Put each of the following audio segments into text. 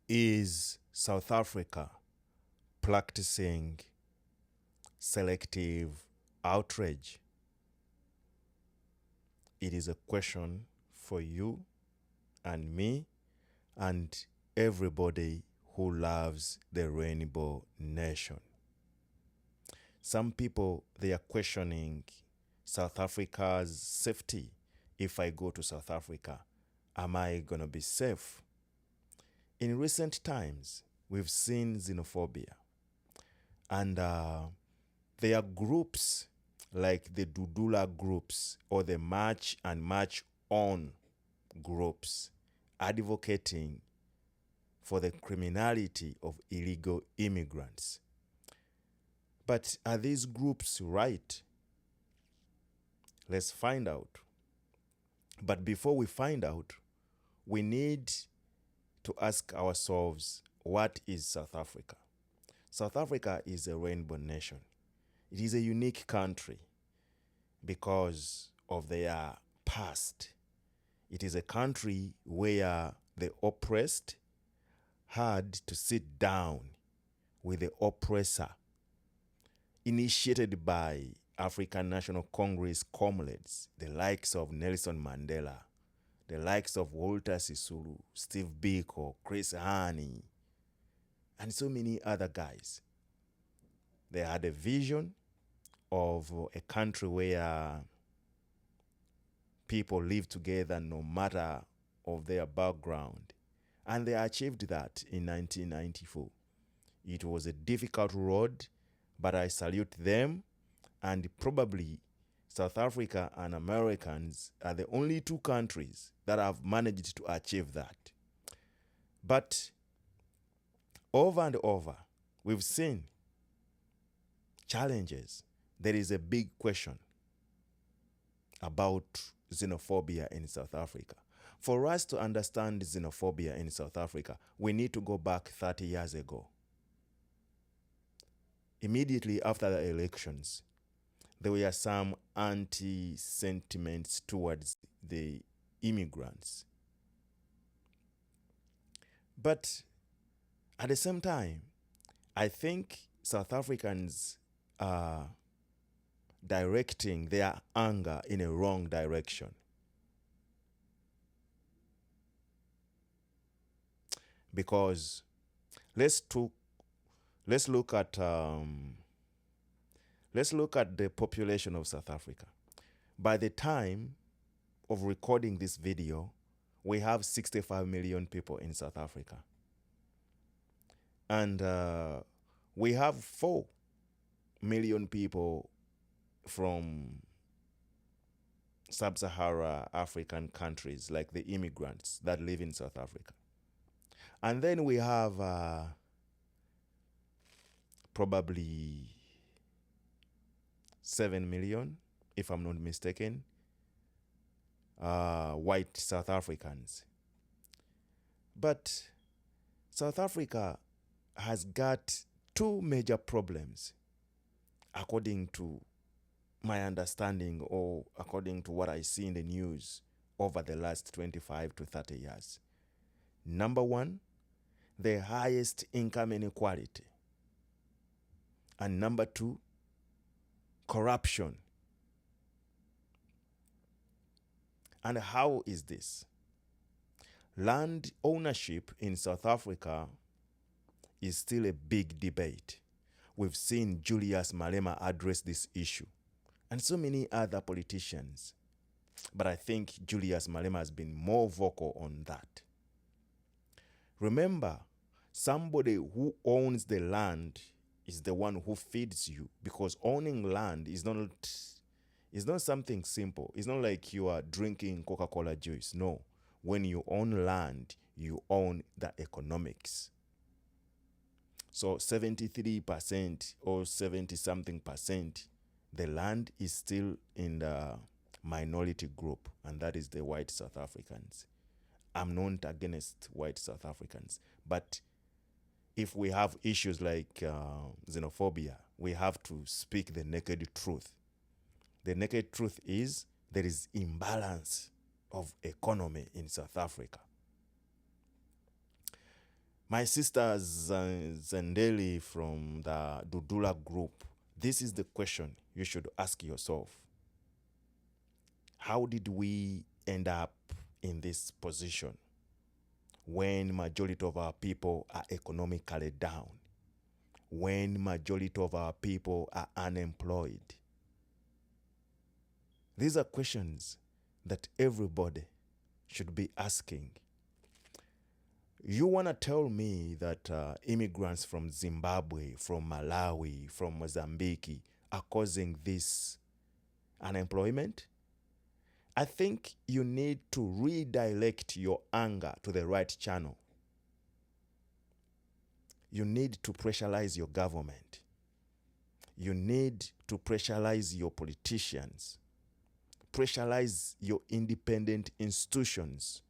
Is South Africa practicing selective outrage? It is a question for you and me and everybody who loves the Rainbow Nation. Some people, they are questioning South Africa's safety. If I go to South Africa, am I going to be safe? In recent times, we've seen xenophobia, and there are groups like the Dudula groups or the March and March On groups advocating for the criminality of illegal immigrants. But are these groups right? Let's find out. But before we find out, we need to ask ourselves, what is South Africa? South Africa is a rainbow nation. It is a unique country because of their past. It is a country where the oppressed had to sit down with the oppressor, initiated by African National Congress comrades, the likes of Nelson Mandela, the likes of Walter Sisulu, Steve Biko, Chris Hani, and so many other guys. They had a vision of a country where people live together no matter of their background. And they achieved that in 1994. It was a difficult road, but I salute them. And probably South Africa and Americans are the only two countries that have managed to achieve that. But over and over, we've seen challenges. There is a big question about xenophobia in South Africa. For us to understand xenophobia in South Africa, we need to go back 30 years ago. Immediately after the elections, there were some anti-sentiments towards the immigrants. But at the same time, I think South Africans are directing their anger in a wrong direction. Because let's look at the population of South Africa. By the time of recording this video, we have 65 million people in South Africa. And we have 4 million people from sub-Sahara African countries, like the immigrants that live in South Africa. And then we have probably 7 million, if I'm not mistaken, white South Africans. But South Africa has got 2 major problems, according to my understanding or according to what I see in the news over the last 25 to 30 years. Number 1, the highest income inequality. And number 2, corruption. And how is this? Land ownership in South Africa is still a big debate. We've seen Julius Malema address this issue, and so many other politicians. But I think Julius Malema has been more vocal on that. Remember, somebody who owns the land is the one who feeds you, because owning land is not something simple. It's not like you are drinking Coca-Cola juice. No. When you own land, you own the economics. So 73% or 70-something percent, the land is still in the minority group, and that is the white South Africans. I'm not against white South Africans, but if we have issues like xenophobia, we have to speak the naked truth. The naked truth is there is imbalance of economy in South Africa. My sister Zendeli from the Dudula group, this is the question you should ask yourself. How did we end up in this position when majority of our people are economically down? When majority of our people are unemployed? These are questions that everybody should be asking. You want to tell me that immigrants from Zimbabwe, from Malawi, from Mozambique are causing this unemployment? I think you need to redirect your anger to the right channel. You need to pressurize your government. You need to pressurize your politicians. Pressurize your independent institutions.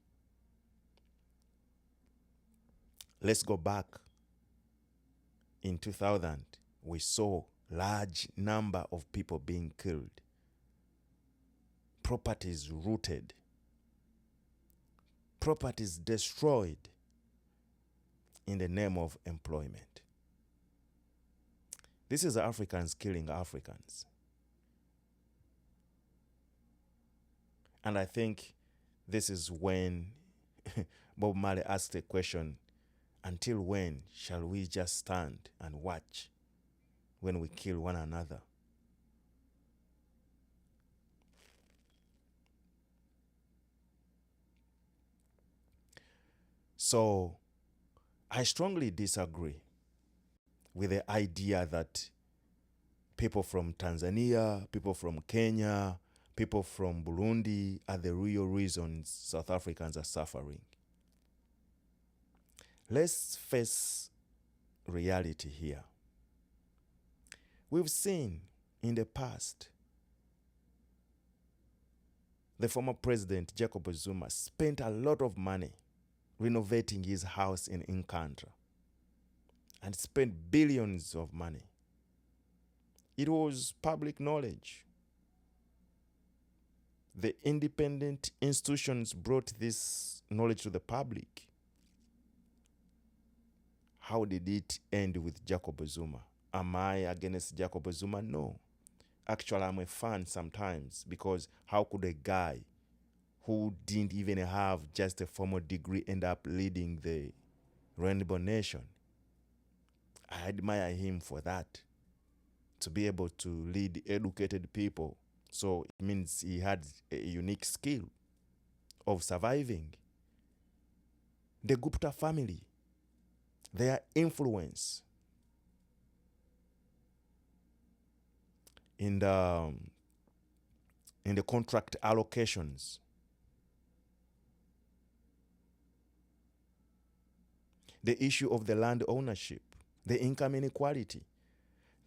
Let's go back. In 2000, we saw large number of people being killed, properties looted, properties destroyed in the name of employment. This is Africans killing Africans. And I think this is when Bob Marley asked the question, until when shall we just stand and watch when we kill one another? So I strongly disagree with the idea that people from Tanzania, people from Kenya, people from Burundi are the real reasons South Africans are suffering. Let's face reality here. We've seen in the past the former president Jacob Zuma spent a lot of money renovating his house in Nkantra and spent billions of money. It was public knowledge. The independent institutions brought this knowledge to the public. How did it end with Jacob Zuma? Am I against Jacob Zuma? No. Actually, I'm a fan sometimes, because how could a guy who didn't even have just a formal degree end up leading the Rainbow Nation? I admire him for that, to be able to lead educated people. So it means he had a unique skill of surviving. The Gupta family, their influence in the contract allocations, the issue of the land ownership, the income inequality.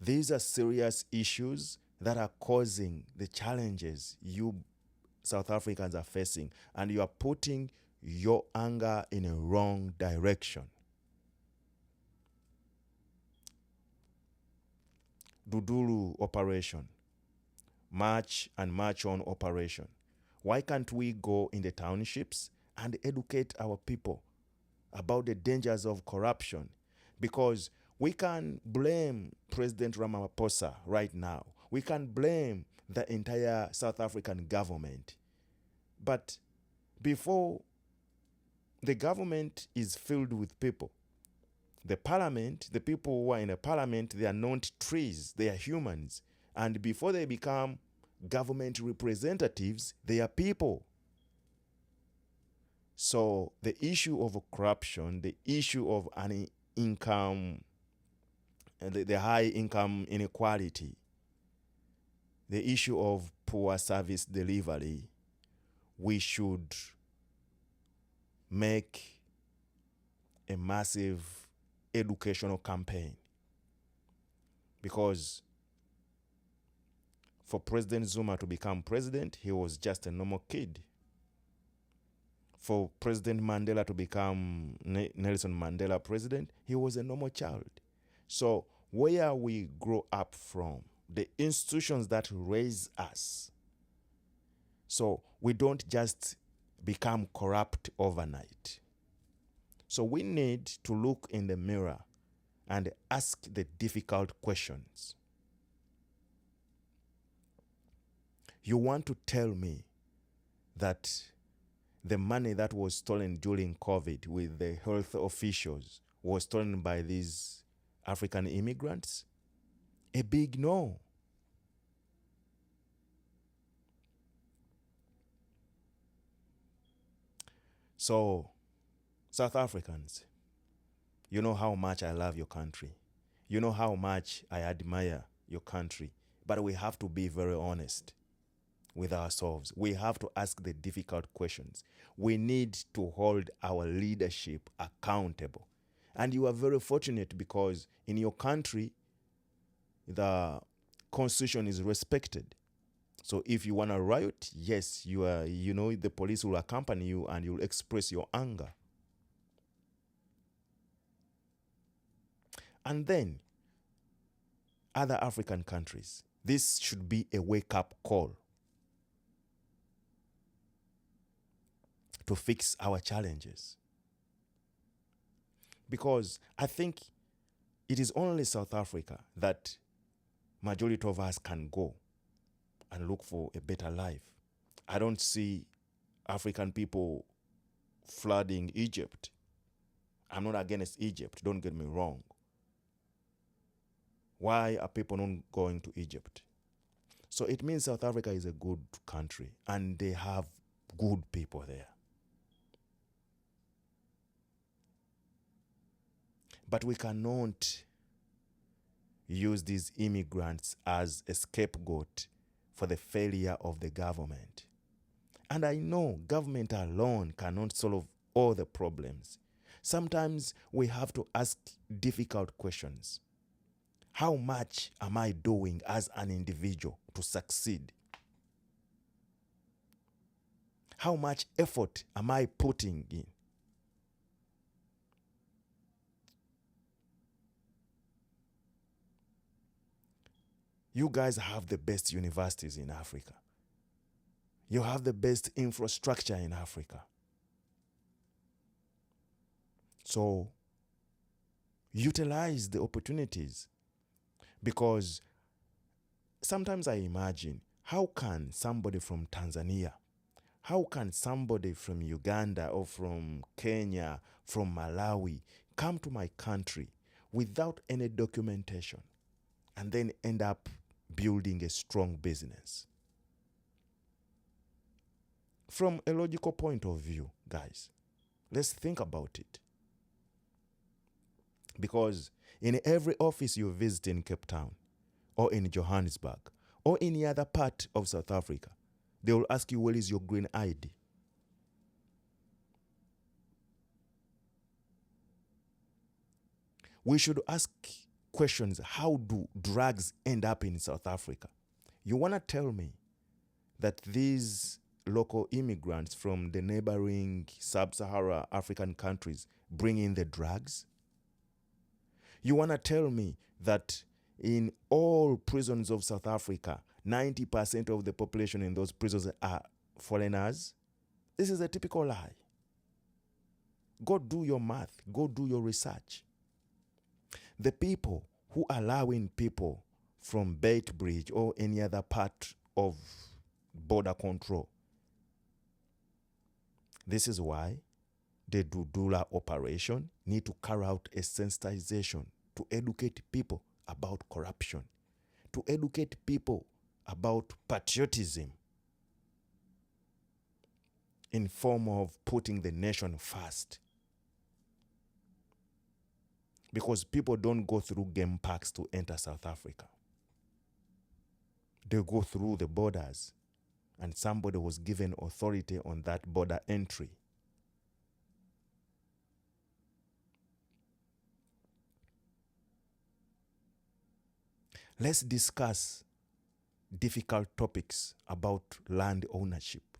These are serious issues that are causing the challenges you South Africans are facing, and you are putting your anger in a wrong direction. Dudulu operation, march and march on operation. Why can't we go in the townships and educate our people about the dangers of corruption? Because we can blame President Ramaphosa right now. We can blame the entire South African government. But before the government is filled with people, the parliament, the people who are in the parliament, they are not trees, they are humans. And before they become government representatives, they are people. So the issue of corruption, the issue of an income, the high income inequality, the issue of poor service delivery, we should make a massive educational campaign. Because for President Zuma to become president, he was just a normal kid. For President Mandela to become Nelson Mandela president, he was a normal child. So where we grow up from, the institutions that raise us, so we don't just become corrupt overnight. So we need to look in the mirror and ask the difficult questions. You want to tell me that the money that was stolen during COVID with the health officials was stolen by these African immigrants? A big no. So, South Africans, you know how much I love your country. You know how much I admire your country. But we have to be very honest with ourselves. We have to ask the difficult questions. We need to hold our leadership accountable. And you are very fortunate because in your country, the constitution is respected. So if you want to riot, yes, the police will accompany you and you'll express your anger. And then other African countries, this should be a wake-up call to fix our challenges. Because I think it is only South Africa that majority of us can go and look for a better life. I don't see African people flooding Egypt. I'm not against Egypt, don't get me wrong. Why are people not going to Egypt? So it means South Africa is a good country and they have good people there. But we cannot use these immigrants as a scapegoat for the failure of the government. And I know government alone cannot solve all the problems. Sometimes we have to ask difficult questions. How much am I doing as an individual to succeed? How much effort am I putting in? You guys have the best universities in Africa. You have the best infrastructure in Africa. So utilize the opportunities, because sometimes I imagine, how can somebody from Tanzania, how can somebody from Uganda or from Kenya, from Malawi come to my country without any documentation and then end up building a strong business? From a logical point of view, guys, let's think about it. Because in every office you visit in Cape Town or in Johannesburg or any other part of South Africa, they will ask you, where is your green ID? We should ask questions. How do drugs end up in South Africa? You want to tell me that these local immigrants from the neighboring sub-Saharan African countries bring in the drugs? You want to tell me that in all prisons of South Africa, 90% of the population in those prisons are foreigners? This is a typical lie. Go do your math. Go do your research. The people who are allowing people from Beitbridge or any other part of border control, this is why the Dudula operation need to carry out a sensitization to educate people about corruption, to educate people about patriotism in form of putting the nation first. Because people don't go through game parks to enter South Africa. They go through the borders, and somebody was given authority on that border entry. Let's discuss difficult topics about land ownership.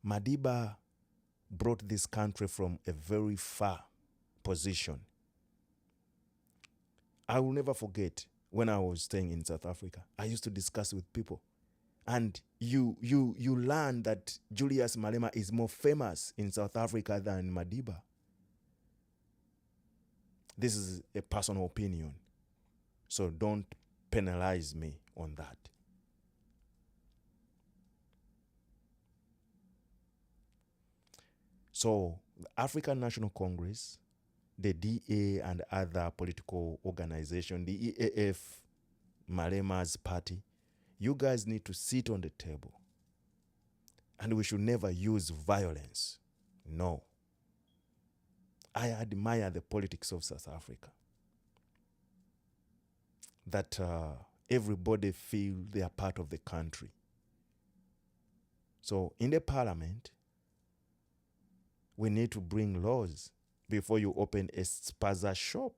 Madiba brought this country from a very far position. I will never forget when I was staying in South Africa. I used to discuss with people. And you learn that Julius Malema is more famous in South Africa than Madiba. This is a personal opinion, so don't penalize me on that. So the African National Congress, the DA and other political organization, the EAF, Malema's party, you guys need to sit on the table. And we should never use violence. No. I admire the politics of South Africa. That everybody feel they are part of the country. So in the parliament, we need to bring laws before you open a spaza shop.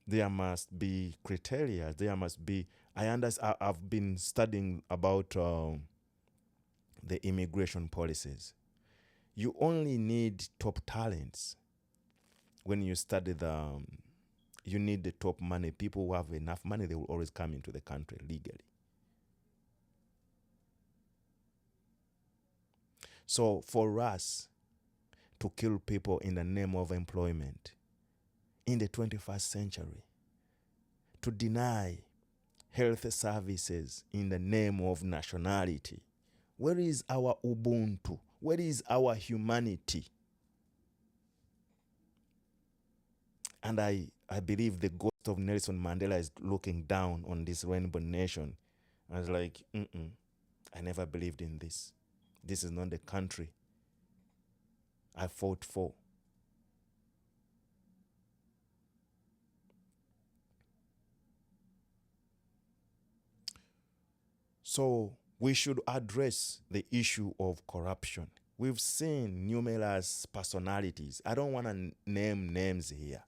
There must be criteria. There must be. I understand. I've been studying about the immigration policies. You only need top talents. When you study you need the top money. People who have enough money, they will always come into the country legally. So for us to kill people in the name of employment in the 21st century, to deny health services in the name of nationality, where is our Ubuntu? Where is our humanity? And I believe the ghost of Nelson Mandela is looking down on this rainbow nation. I was like, I never believed in this. This is not the country I fought for. So we should address the issue of corruption. We've seen numerous personalities. I don't want to name names here.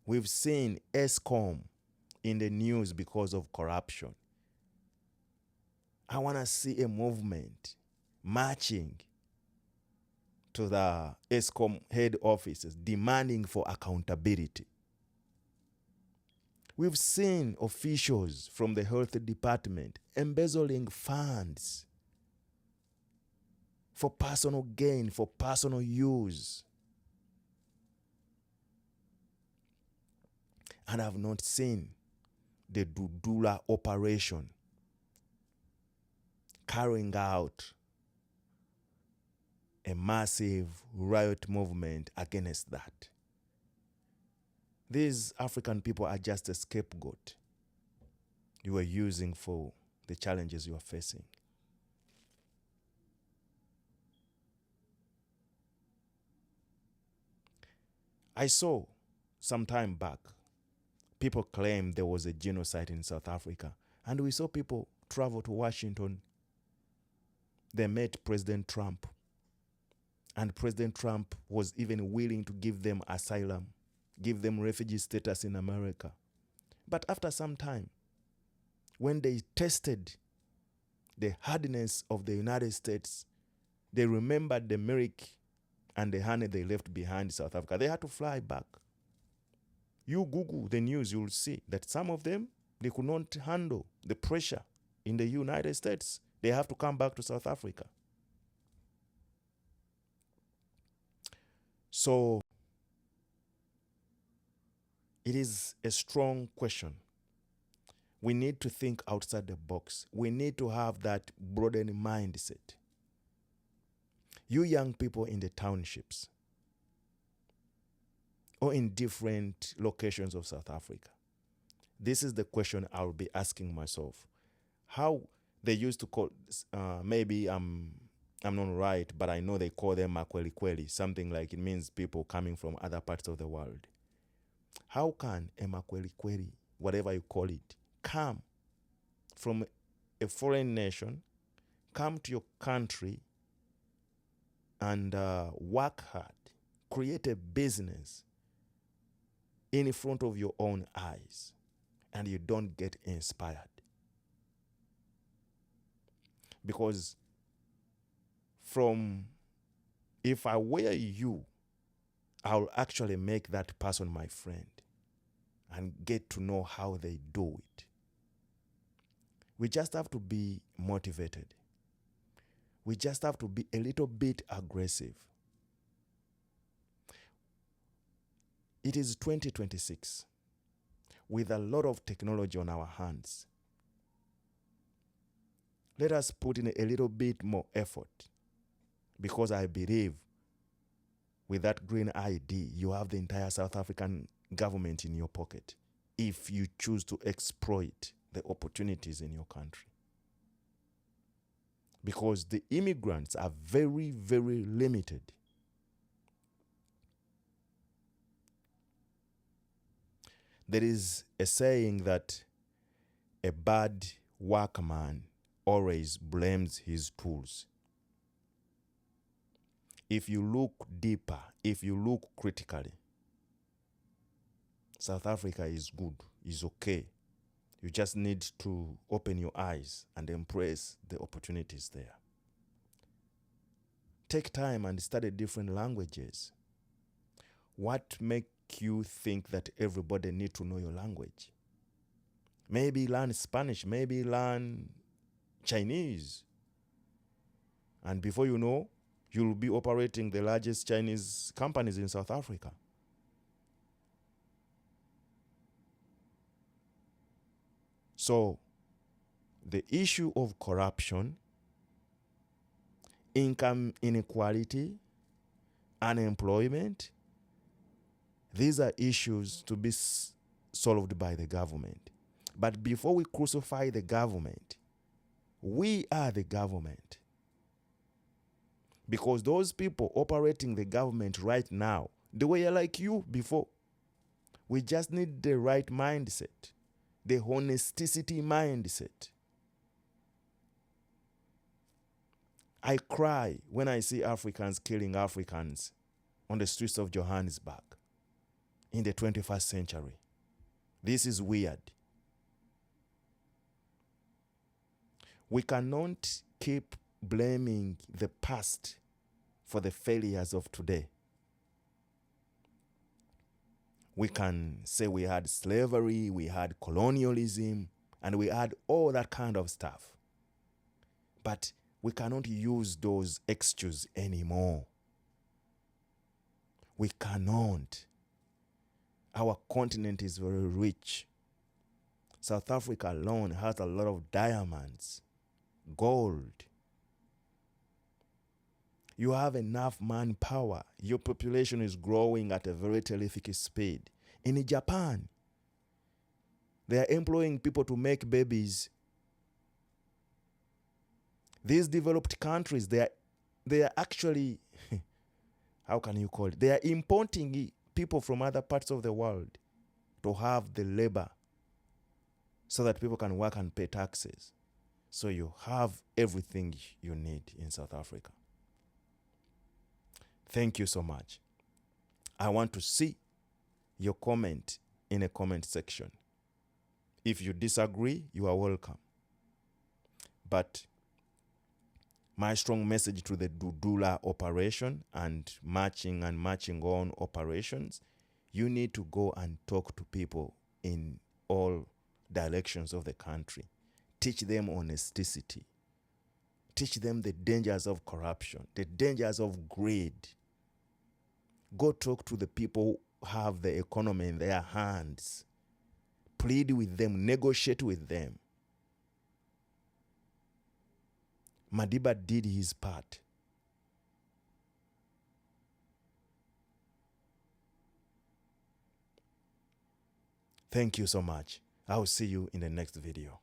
We've seen ESCOM in the news because of corruption. I want to see a movement marching to the ESCOM head offices demanding for accountability. We've seen officials from the health department embezzling funds for personal gain, for personal use. And I've not seen the Dudula operation carrying out a massive riot movement against that. These African people are just a scapegoat you are using for the challenges you are facing. I saw some time back, people claimed there was a genocide in South Africa, and we saw people travel to Washington. They met President Trump, and President Trump was even willing to give them asylum, give them refugee status in America. But after some time, when they tested the hardness of the United States, they remembered the milk and the honey they left behind in South Africa. They had to fly back. You Google the news, you'll see that some of them, they could not handle the pressure in the United States. They have to come back to South Africa. So it is a strong question. We need to think outside the box. We need to have that broadened mindset. You young people in the townships or in different locations of South Africa, this is the question I'll be asking myself. How they used to call, maybe I'm not right, but I know they call them Makweli, something like it means people coming from other parts of the world. How can a Makweli, whatever you call it, come from a foreign nation, come to your country and work hard, create a business in front of your own eyes, and you don't get inspired? Because if I were you, I'll actually make that person my friend. and get to know how they do it. We just have to be motivated. We just have to be a little bit aggressive. It is 2026 with a lot of technology on our hands. Let us put in a little bit more effort, because I believe with that green ID, you have the entire South African government in your pocket if you choose to exploit the opportunities in your country. Because the immigrants are very, very limited. There is a saying that a bad workman always blames his tools. If you look deeper, if you look critically, South Africa is good, is okay. You just need to open your eyes and embrace the opportunities there. Take time and study different languages. What makes you think that everybody needs to know your language? Maybe learn Spanish, maybe learn Chinese. And before you know, you'll be operating the largest Chinese companies in South Africa. So, the issue of corruption, income inequality, unemployment, these are issues to be solved by the government. But before we crucify the government, we are the government. Because those people operating the government right now, they were like you before. We just need the right mindset, the honesticity mindset. I cry when I see Africans killing Africans on the streets of Johannesburg in the 21st century. This is weird. We cannot keep blaming the past for the failures of today. We can say we had slavery, we had colonialism, and we had all that kind of stuff. But we cannot use those excuses anymore. We cannot. Our continent is very rich. South Africa alone has a lot of diamonds, gold. You have enough manpower. Your population is growing at a very terrific speed. In Japan, they are employing people to make babies. These developed countries, they are actually, how can you call it? They are importing people from other parts of the world to have the labor so that people can work and pay taxes. So you have everything you need in South Africa. Thank you so much. I want to see your comment in a comment section. If you disagree, you are welcome. But my strong message to the Dudula operation and marching on operations, you need to go and talk to people in all directions of the country. Teach them honesty. Teach them the dangers of corruption, the dangers of greed. Go talk to the people who have the economy in their hands. Plead with them, negotiate with them. Madiba did his part. Thank you so much. I'll see you in the next video.